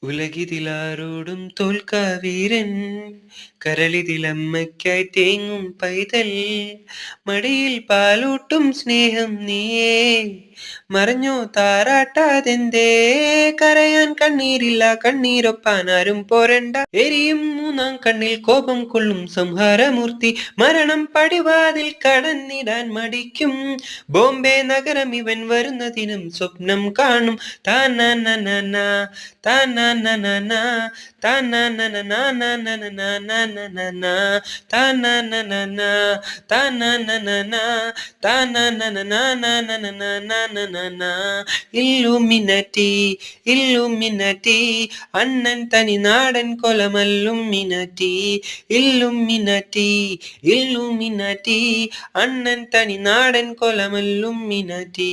ഉലകിതിലാരോടും തോൽക്കാവീരൻ കരളിതിലമ്മയ്ക്കായി തേങ്ങും പൈതൽ മടിയിൽ പാലൂട്ടും സ്നേഹം നീയേ മറഞ്ഞോ താരാട്ടാതെന്തേ കരയാൻ കണ്ണീരില്ല കണ്ണീരൊപ്പാൻ ആരും പോരണ്ട എരിയും മൂന്നാം കണ്ണിൽ കോപം കൊള്ളും സംഹാരമൂർത്തി മരണം പടിവാതിൽ കടന്നിടാൻ മടിക്കും ബോംബെ നഗരം ഇവൻ വരുന്ന ദിനം സ്വപ്നം കാണും താനാ താനാ ഇല്ലുമിനറ്റി ഇല്ലുമിനറ്റി അണ്ണൻ തനി നാടൻ കൊലമല്ലും മിനറ്റി ഇല്ലുമിനറ്റി ഇല്ലുമിനറ്റി അണ്ണൻ തനി നാടൻ കൊലമല്ലും മിനറ്റി